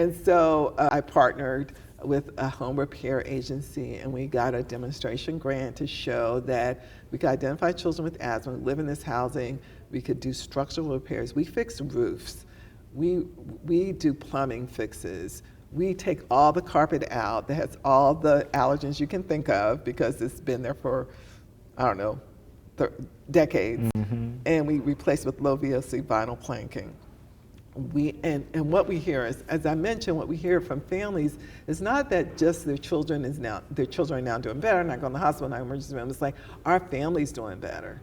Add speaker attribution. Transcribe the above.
Speaker 1: And so I partnered with a home repair agency, and we got a demonstration grant to show that we could identify children with asthma who live in this housing. We could do structural repairs. We fix roofs. We do plumbing fixes. We take all the carpet out that has all the allergens you can think of because it's been there for, I don't know, decades. And we replace with low VOC vinyl planking. And what we hear is, as I mentioned, what we hear from families is not that just their children are now doing better, not going to the hospital, not emergency room. It's like our family's doing better.